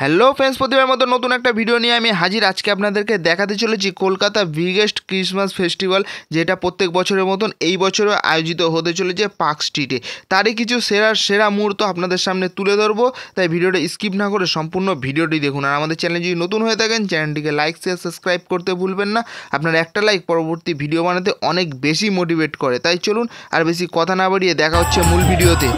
Hello friends, প্রতিবার মতো নতুন একটা ভিডিও নিয়ে আমি হাজির। আজকে আপনাদেরকে দেখাতে চলেছি কলকাতা বিগেস্ট ক্রিসমাস ফেস্টিভ্যাল, যেটা প্রত্যেক বছরের মতন এই বছরও আয়োজিত হতে চলেছে পার্ক স্ট্রিটে। তারই কিছু সেরা মুহূর্ত আপনাদের সামনে তুলে ধরবো, তাই ভিডিওটা স্কিপ না করে সম্পূর্ণ ভিডিওটি দেখুন। আর আমাদের চ্যানেল যদি নতুন হয়ে থাকেন, চ্যানেলটিকে লাইক শেয়ার সাবস্ক্রাইব করতে ভুলবেন না। আপনার একটা লাইক পরবর্তী ভিডিও বানাতে অনেক বেশি মোটিভেট করে। তাই চলুন আর বেশি কথা না বাড়িয়ে দেখা হচ্ছে মূল ভিডিওতে।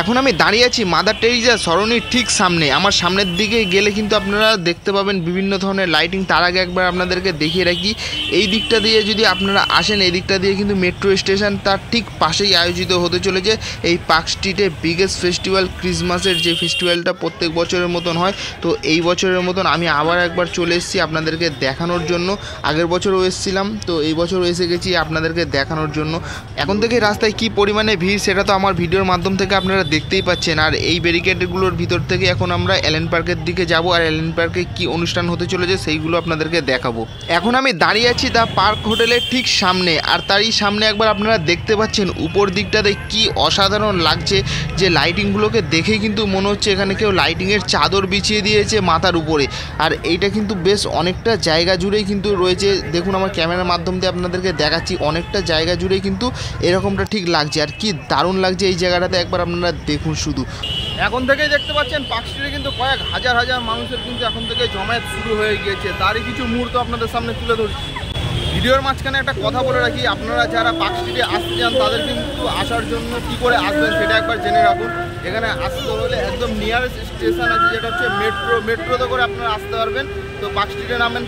এখন আমি দাঁড়িয়ে আছি মাদার টেরিজা সরণির ঠিক সামনে। আমার সামনের দিকে গেলে কিন্তু আপনারা দেখতে পাবেন বিভিন্ন ধরনের লাইটিং। তার আগে একবার আপনাদেরকে দেখিয়ে রাখি, এই দিকটা দিয়ে যদি আপনারা আসেন, এই দিকটা দিয়ে কিন্তু মেট্রো স্টেশন, তার ঠিক পাশেই আয়োজিত হতে চলেছে এই পার্ক স্ট্রিটে বিগেস্ট ফেস্টিভ্যাল, ক্রিসমাসের যে ফেস্টিভ্যালটা প্রত্যেক বছরের মতন হয়। তো এই বছরের মতন আমি আবার একবার চলে এসেছি আপনাদেরকে দেখানোর জন্য। আগের বছরও এসেছিলাম, তো এই বছরও এসে গেছি আপনাদেরকে দেখানোর জন্য। এখন থেকে রাস্তায় কী পরিমাণে ভিড় সেটা তো আমার ভিডিওর মাধ্যম থেকে আপনারা দেখতেই পাচ্ছেন। আর এই ব্যারিকেডগুলোর ভিতর থেকে এখন আমরা এলেন পার্কের দিকে যাব, আর এলেন পার্কে কি অনুষ্ঠান হতে চলেছে সেইগুলো আপনাদেরকে দেখাবো। এখন আমি দাঁড়িয়ে আছি দ্য পার্ক হোটেলের ঠিক সামনে, আর তারই সামনে একবার আপনারা দেখতে পাচ্ছেন উপর দিকটাতে কি অসাধারণ লাগছে। যে লাইটিংগুলোকে দেখেই কিন্তু মনে হচ্ছে এখানে কেউ লাইটিংয়ের চাদর বিছিয়ে দিয়েছে মাথার উপরে। আর এইটা কিন্তু বেশ অনেকটা জায়গা জুড়েই কিন্তু রয়েছে। দেখুন, আমার ক্যামেরার মাধ্যম দিয়ে আপনাদেরকে দেখাচ্ছি, অনেকটা জায়গা জুড়েই কিন্তু এরকমটা ঠিক লাগছে। আর কি দারুণ লাগছে এই জায়গাটাতে, একবার আপনারা দেখুন শুধু। এখন থেকেই দেখতে পাচ্ছেন পার্ক স্ট্রিটে কিন্তু কয়েক হাজার মানুষের কিন্তু এখন থেকে জমায়েত শুরু হয়ে গিয়েছে। তারই কিছু মুহূর্ত আপনাদের সামনে তুলে ধরছি। ভিডিওর মাঝখানে একটা কথা বলে রাখি, আপনারা যারা পার্ক স্ট্রিটে আসতে চান তাদের কিন্তু আসার জন্য কী করে আসবেন সেটা একবার জেনে রাখুন। এখানে আসতে হলে একদম নিয়ারেস্ট স্টেশন আছে, যেটা হচ্ছে মেট্রোতে করে আপনারা আসতে পারবেন। তো পার্ক স্ট্রিটে নামেন।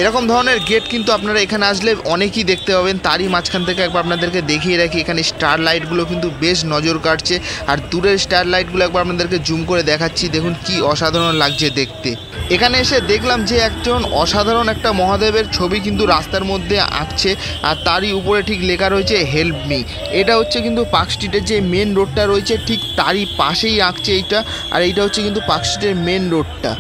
এরকম ধরনের গেট কিন্তু আপনারা এখানে আসলে অনেকই দেখতে পাবেন। তারই মাঝখান থেকে একবার আপনাদেরকে দেখিয়ে রাখি, এখানে স্টার লাইটগুলো কিন্তু বেশ নজর কাটছে। আর দূরের স্টার লাইটগুলো একবার আপনাদেরকে জুম করে দেখাচ্ছি, দেখুন কি অসাধারণ লাগছে দেখতে। এখানে এসে দেখলাম যে একজন অসাধারণ একটা মহাদেবের ছবি কিন্তু রাস্তার মধ্যে আঁকছে, আর তারই উপরে ঠিক লেখা রয়েছে হেল্প মি। এটা হচ্ছে কিন্তু পার্ক স্ট্রিটের যে মেন রোডটা রয়েছে ঠিক তারই পাশেই আঁকছে এইটা। আর এইটা হচ্ছে কিন্তু পার্ক স্ট্রিটের মেন রোডটা।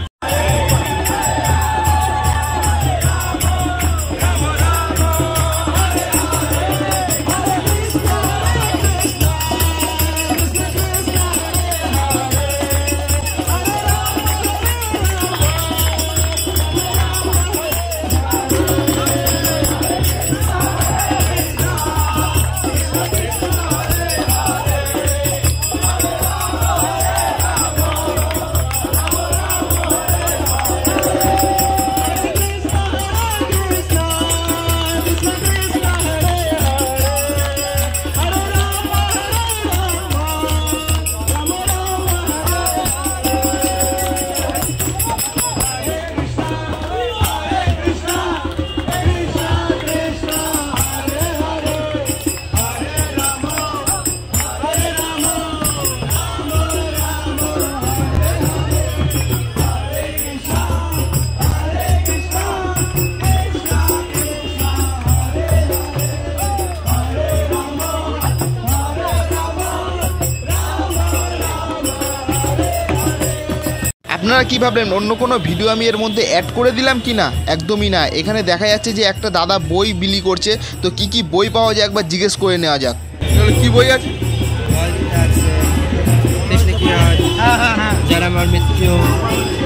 আপনারা কী ভাবলেন অন্য কোনো ভিডিও আমি এর মধ্যে অ্যাড করে দিলাম কি না? একদমই না। এখানে দেখা যাচ্ছে যে একটা দাদা বই বিলি করছে। তো কি কি বই পাওয়া যায় একবার জিজ্ঞেস করে নেওয়া যাক। কি বই আছে? যারা আমার মৃত্যু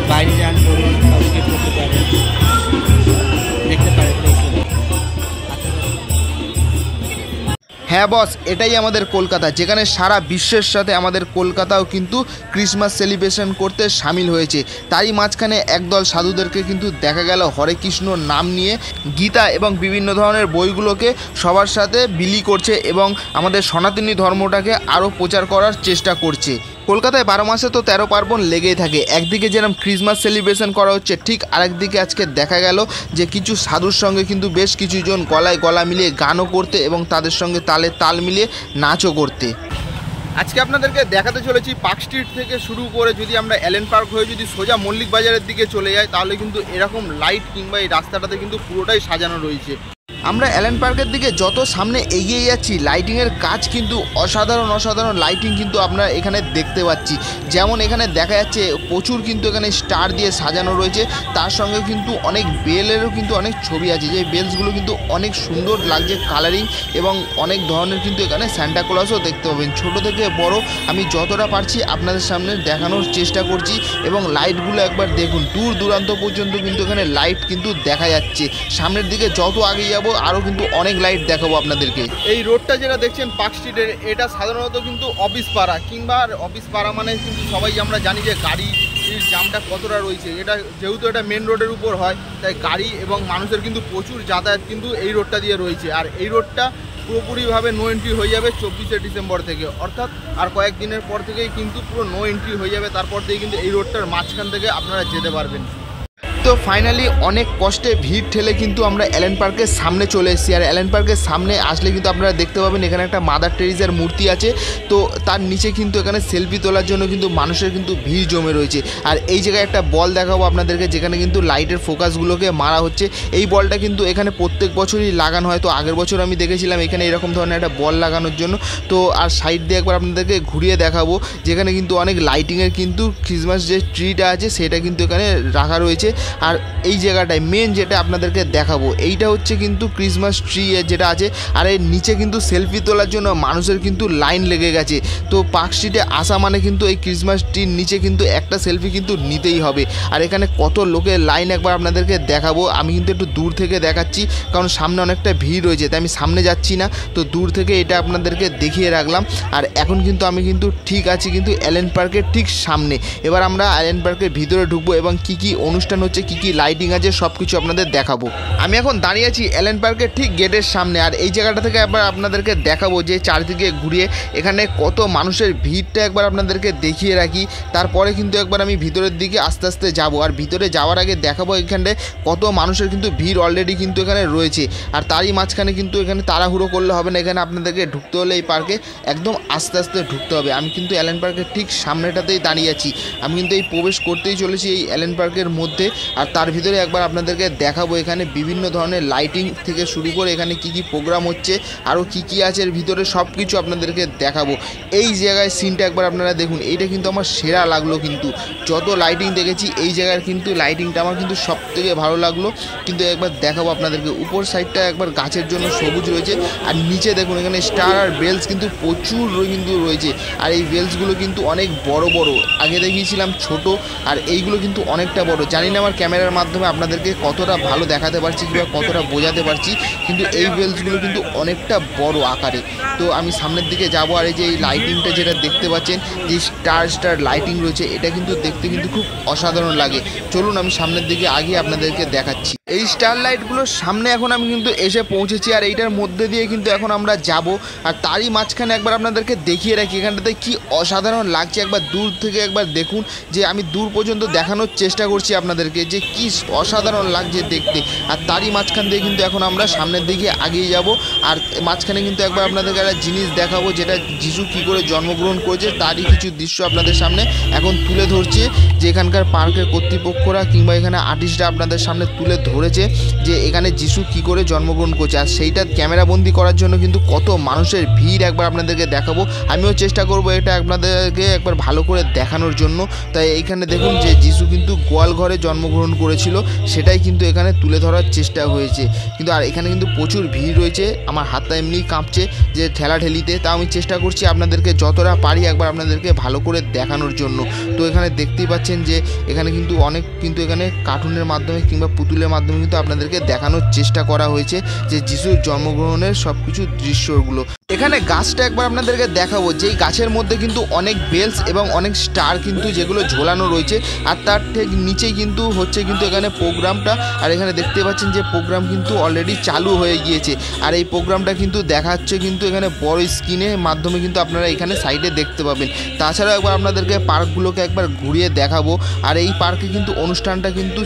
বাইরে যান দেখতে পারে। হ্যাঁ বস, এটাই আমাদের কলকাতা, যেখানে সারা বিশ্বের সাথে আমাদের কলকাতাও কিন্তু ক্রিসমাস সেলিব্রেশন করতে সামিল হয়েছে। তারই মাঝখানে একদল সাধুদেরকে কিন্তু দেখা গেল হরে কৃষ্ণ নাম নিয়ে গীতা এবং বিভিন্ন ধরনের বইগুলোকে সবার সাথে বিলি করছে এবং আমাদের সনাতনী ধর্মটাকে আরও প্রচার করার চেষ্টা করছে। কলকাতায় 12 মাসে তো 13 পার্বণ লেগেই থাকে। একদিকে যেরকম ক্রিসমাস সেলিব্রেশন করা হচ্ছে, ঠিক আরেকদিকে আজকে দেখা গেল যে কিছু সাধুর সঙ্গে কিন্তু বেশ কিছুজন গলায় গলা মিলিয়ে গানও করতে এবং তাদের সঙ্গে তালে তাল মিলিয়ে নাচও করতে। আজকে আপনাদেরকে দেখাতে চলেছি পার্ক স্ট্রিট থেকে শুরু করে যদি আমরা এলেন পার্ক হয়ে যদি সোজা মল্লিক বাজারের দিকে চলে যাই, তাহলে কিন্তু এরকম লাইট কিংবা এই রাস্তাটাতে কিন্তু পুরোটাই সাজানো রয়েছে। আমরা অ্যালেন পার্কের দিকে যত সামনে এগিয়ে যাচ্ছি লাইটিংয়ের কাজ কিন্তু অসাধারণ লাইটিং কিন্তু আমরা এখানে দেখতে পাচ্ছি। যেমন এখানে দেখা যাচ্ছে প্রচুর কিন্তু এখানে স্টার দিয়ে সাজানো রয়েছে, তার সঙ্গে কিন্তু অনেক বেলেরও কিন্তু অনেক ছবি আছে, যে বেলসগুলো কিন্তু অনেক সুন্দর লাগছে কালারিং, এবং অনেক ধরনের কিন্তু এখানে সান্টা ক্লজও দেখতে পাবেন। ছোট থেকে বড় আমি যতটা পারছি আপনাদের সামনে দেখানোর চেষ্টা করছি। এবং লাইটগুলো একবার দেখুন, দূর দূরান্ত পর্যন্ত কিন্তু এখানে লাইট কিন্তু দেখা যাচ্ছে। সামনের দিকে যত আগে যাব আরও কিন্তু অনেক লাইট দেখাবো আপনাদেরকে। এই রোডটা যেটা দেখছেন পার্ক স্ট্রিটের, এটা সাধারণত কিন্তু অফিস পাড়া, কিংবা অফিস পাড়া মানে কিন্তু সবাই আমরা জানি যে গাড়ির জামটা কতটা রয়েছে। এটা যেহেতু এটা মেন রোডের উপর হয়, তাই গাড়ি এবং মানুষের কিন্তু প্রচুর যাতায়াত কিন্তু এই রোডটা দিয়ে রয়েছে। আর এই রোডটা পুরোপুরিভাবে নো এন্ট্রি হয়ে যাবে 24শে ডিসেম্বর থেকে, অর্থাৎ আর কয়েকদিনের পর থেকেই কিন্তু পুরো নো এন্ট্রি হয়ে যাবে। তারপর থেকে কিন্তু এই রোডটার মাঝখান থেকে আপনারা যেতে পারবেন। তো ফাইনালি অনেক কষ্টে ভিড় ঠেলে কিন্তু আমরা অ্যালেন পার্কের সামনে চলে এসেছি। আর অ্যালেন পার্কের সামনে আসলে কিন্তু আপনারা দেখতে পাবেন এখানে একটা মাদার টেরিজার মূর্তি আছে। তো তার নিচে কিন্তু এখানে সেলফি তোলার জন্য কিন্তু মানুষের কিন্তু ভিড় জমে রয়েছে। আর এই জায়গায় একটা বল দেখাবো আপনাদেরকে, যেখানে কিন্তু লাইটের ফোকাসগুলোকে মারা হচ্ছে। এই বলটা কিন্তু এখানে প্রত্যেক বছরই লাগানো হয়। তো আগের বছর আমি দেখেছিলাম এখানে এরকম ধরনের একটা বল লাগানোর জন্য। তো আর সাইড দিয়ে একবার আপনাদেরকে ঘুরিয়ে দেখাবো, যেখানে কিন্তু অনেক লাইটিংয়ের কিন্তু ক্রিসমাস যে ট্রিটা আছে সেটা কিন্তু এখানে রাখা রয়েছে। আর এই জায়গাটায় মেন যেটা আপনাদেরকে দেখাবো, এইটা হচ্ছে কিন্তু ক্রিসমাস ট্রি যেটা আছে। আর এর নিচে কিন্তু সেলফি তোলার জন্য মানুষের কিন্তু লাইন লেগে গেছে। তো পার্ক স্ট্রিটে আসা মানে কিন্তু এই ক্রিসমাস ট্রির নিচে কিন্তু একটা সেলফি কিন্তু নিতেই হবে। আর এখানে কত লোকের লাইন একবার আপনাদেরকে দেখাবো। আমি কিন্তু একটু দূর থেকে দেখাচ্ছি, কারণ সামনে অনেকটা ভিড় রয়েছে, তাই আমি সামনে যাচ্ছি না। তো দূর থেকে এটা আপনাদেরকে দেখিয়ে রাখলাম। আর এখন কিন্তু আমি কিন্তু ঠিক আছি কিন্তু অ্যালেন পার্কের ঠিক সামনে। এবার আমরা অ্যালেন পার্কের ভিতরে ঢুকবো এবং কি অনুষ্ঠান হচ্ছে, কি লাইটিং আছে সব কিছু আপনাদের দেখাবো। আমি এখন দাঁড়িয়ে আছি অ্যালেন পার্কের ঠিক গেটের সামনে। আর এই জায়গাটা থেকে একবার আপনাদেরকে দেখাবো যে চারদিকে ঘুরিয়ে এখানে কত মানুষের ভিড়টা একবার আপনাদেরকে দেখিয়ে রাখি। তারপরে কিন্তু একবার আমি ভিতরের দিকে আস্তে আস্তে যাব। আর ভিতরে যাওয়ার আগে দেখাবো এখানে কত মানুষের কিন্তু ভিড় অলরেডি কিন্তু এখানে রয়েছে। আর তারই মাঝখানে কিন্তু এখানে তাড়াহুড়ো করলে হবে না, এখানে আপনাদেরকে ঢুকতে হলে এই পার্কে একদম আস্তে আস্তে ঢুকতে হবে। আমি কিন্তু অ্যালেন পার্কের ঠিক সামনেটাতেই দাঁড়িয়ে আছি। আমি কিন্তু এই প্রবেশ করতেই চলেছি এই অ্যালেন পার্কের মধ্যে। আর তার ভিতরে একবার আপনাদেরকে দেখাবো এখানে বিভিন্ন ধরনের লাইটিং থেকে শুরু করে এখানে কি প্রোগ্রাম হচ্ছে, আরও কি আছে এর ভিতরে সব কিছু আপনাদেরকে দেখাবো। এই জায়গায় সিনটা একবার আপনারা দেখুন, এইটা কিন্তু আমার সেরা লাগলো। কিন্তু যত লাইটিং দেখেছি এই জায়গার কিন্তু লাইটিংটা আমার কিন্তু সব থেকে ভালো লাগলো। কিন্তু একবার দেখাবো আপনাদেরকে উপর সাইডটা একবার গাছের জন্য সবুজ রয়েছে। আর নিচে দেখুন এখানে স্টার আর বেলস কিন্তু প্রচুর কিন্তু রয়েছে। আর এই বেলসগুলো কিন্তু অনেক বড় বড়, আগে দেখিয়েছিলাম ছোট, আর এইগুলো কিন্তু অনেকটা বড়। জানি না আমার ক্যামেরার মাধ্যমে আপনাদেরকে কতটা ভালো দেখাতে পারছি কিংবা কতটা বোঝাতে পারছি, কিন্তু এই বেলসগুলো কিন্তু অনেকটা বড় আকারে। তো আমি সামনের দিকে যাব। আর এই যে এই লাইটিংটা যেটা দেখতে পাচ্ছেন, যে স্টার লাইটিং রয়েছে, এটা কিন্তু দেখতে কিন্তু খুব অসাধারণ লাগে। চলুন আমি সামনের দিকে আগে আপনাদেরকে দেখাচ্ছি। এই স্টার লাইটগুলোর সামনে এখন আমি কিন্তু এসে পৌঁছেছি। আর এইটার মধ্যে দিয়ে কিন্তু এখন আমরা যাব। আর তারই মাঝখানে একবার আপনাদেরকে দেখিয়ে রাখি এখানটাতে কি অসাধারণ লাগছে। একবার দূর থেকে একবার দেখুন, যে আমি দূর পর্যন্ত দেখানোর চেষ্টা করছি আপনাদেরকে যে কি অসাধারণ লাগছে দেখতে। আর তারই মাঝখান দিয়ে কিন্তু এখন আমরা সামনের দিকে এগিয়ে যাব। আর মাঝখানে কিন্তু একবার আপনাদেরকে একটা জিনিস দেখাবো, যেটা যিশু কী করে জন্মগ্রহণ করেছে তারই কিছু দৃশ্য আপনাদের সামনে এখন তুলে ধরছে। যে এখানকার পার্কের কর্তৃপক্ষরা কিংবা এখানে আর্টিস্টরা আপনাদের সামনে তুলে ধরেছে যে এখানে যিশু কী করে জন্মগ্রহণ করছে। আর সেইটা ক্যামেরাবন্দি করার জন্য কিন্তু কত মানুষের ভিড় একবার আপনাদেরকে দেখাবো। আমিও চেষ্টা করব এটা আপনাদেরকে একবার ভালো করে দেখানোর জন্য। তাই এইখানে দেখুন যে যিশু কিন্তু গোয়াল ঘরে জন্মগ্রহণ করেছিল, সেটাই কিন্তু এখানে তুলে ধরার চেষ্টা হয়েছে। কিন্তু আর এখানে কিন্তু প্রচুর ভিড় রয়েছে, আমার হাতটা এমনি কাঁপছে যে ঠেলাঠেলিতে। তা আমি চেষ্টা করছি আপনাদেরকে যতটা পারি একবার আপনাদেরকে ভালো করে দেখানোর জন্য। তো এখানে দেখতেই পাচ্ছেন যে এখানে কিন্তু অনেক কিন্তু এখানে কার্টুনের মাধ্যমে কিংবা পুতুলের মাধ্যমে কিন্তু আপনাদেরকে দেখানোর চেষ্টা করা হয়েছে যে যিশুর জন্মগ্রহণের সব কিছু দৃশ্যগুলো। এখানে গাছটা একবার আপনাদেরকে দেখাবো, যেই গাছের মধ্যে কিন্তু অনেক বেলস এবং অনেক স্টার কিন্তু যেগুলো ঝোলানো রয়েছে। আর তার ঠিক নিচেই কিন্তু হচ্ছে কিন্তু এখানে প্রোগ্রামটা। আর এখানে দেখতে পাচ্ছেন যে প্রোগ্রাম কিন্তু অলরেডি চালু হয়ে গিয়েছে। আর এই প্রোগ্রামটা কিন্তু দেখাচ্ছে কিন্তু এখানে বড় স্ক্রিনের মাধ্যমে কিন্তু আপনারা এখানে সাইডে দেখতে পাবেন। তাছাড়াও একবার আপনাদেরকে পার্কগুলোকে একবার ঘুরিয়ে দেখাবো। আর এই পার্কে কিন্তু অনুষ্ঠানটা কিন্তু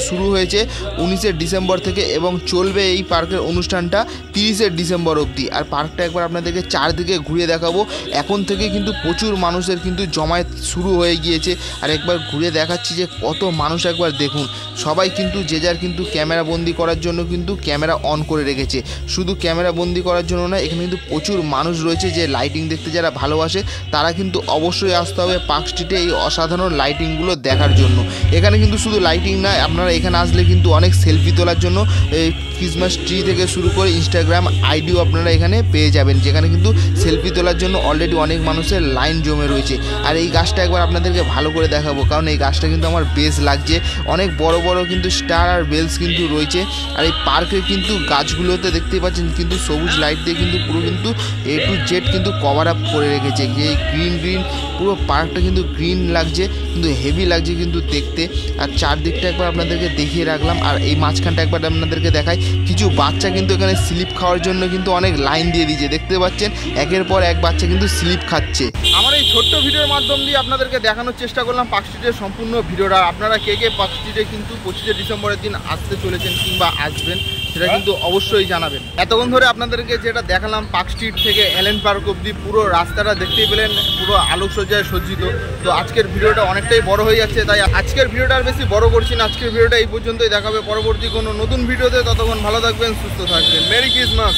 শুরু হয়েছে 19শে ডিসেম্বর থেকে এবং চলবে এই পার্কের অনুষ্ঠানটা 30শে ডিসেম্বর অবধি। আর পার্কটা একবার আপনাদেরকে চারদিকে ঘুরে দেখাবো। এখন থেকে কিন্তু প্রচুর মানুষের কিন্তু জমায়েত শুরু হয়ে গিয়েছে। আর একবার ঘুরে দেখাচ্ছি যে কত মানুষ, একবার দেখুন। সবাই কিন্তু যে যার কিন্তু ক্যামেরা বন্দি করার জন্য কিন্তু ক্যামেরা অন করে রেখেছে। শুধু ক্যামেরা বন্দি করার জন্য না, এখানে কিন্তু প্রচুর মানুষ রয়েছে যে লাইটিং দেখতে যারা ভালোবাসে তারা কিন্তু অবশ্যই আসতে হবে পার্ক স্ট্রিটে এই অসাধারণ লাইটিংগুলো দেখার জন্য। এখানে কিন্তু শুধু লাইটিং না, আপনারা এখানে আসলে কিন্তু অনেক সেলফি তোলার জন্য এই ক্রিসমাস ট্রি থেকে শুরু করে ইনস্টাগ্রাম আইডিও আপনারা এখানে পেয়ে যাবেন, যেখানে কিন্তু সেলফি তোলার জন্য অলরেডি অনেক মানুষের লাইন জমে রয়েছে। আর এই গাছটা একবার আপনাদেরকে ভালো করে দেখাবো, কারণ এই গাছটা কিন্তু আমার বেশ লাগছে। অনেক বড় বড় কিন্তু স্টার আর বেলস কিন্তু রয়েছে। আর এই পার্কে কিন্তু গাছগুলোতে দেখতেই পাচ্ছেন কিন্তু সবুজ লাইট দিয়ে কিন্তু পুরো কিন্তু A to Z কিন্তু কভার আপ করে রেখেছে। যে গ্রিন গ্রিন পুরো পার্কটা কিন্তু গ্রিন লাগছে, কিন্তু হেভি লাগছে কিন্তু দেখতে। আর চারদিকটা একবার আপনাদেরকে দেখিয়ে রাখলাম। আর এই মাঝখানটা একবার আপনাদেরকে দেখাই, কিছু বাচ্চা কিন্তু এখানে স্লিপ খাওয়ার জন্য কিন্তু অনেক লাইন দিয়ে দিয়েছে। দেখতে পাচ্ছেন একের পর এক বাচ্চা কিন্তু স্লিপ খাচ্ছে। আমার এই ছোট্ট ভিডিওর মাধ্যম দিয়ে আপনাদেরকে দেখানোর চেষ্টা করলাম পার্ক স্ট্রিটের সম্পূর্ণ ভিডিওটা। আপনারা কে কে পার্ক স্ট্রিটে কিন্তু 25শে ডিসেম্বরের দিন আসতে চলেছেন কিংবা আসবেন সেটা কিন্তু অবশ্যই জানাবেন। এতক্ষণ ধরে আপনাদেরকে যেটা দেখালাম পার্ক স্ট্রিট থেকে এলেন পার্ক অবধি পুরো রাস্তাটা দেখতেই পেলেন পুরো আলোকসজ্জায় সজ্জিত। তো আজকের ভিডিওটা অনেকটাই বড় হয়ে যাচ্ছে, তাই আজকের ভিডিওটা আর বেশি বড় করছি না। আজকের ভিডিওটা এই পর্যন্তই, দেখাবে পরবর্তী কোনো নতুন ভিডিওতে। ততক্ষণ ভালো থাকবেন, সুস্থ থাকবেন। Merry Christmas.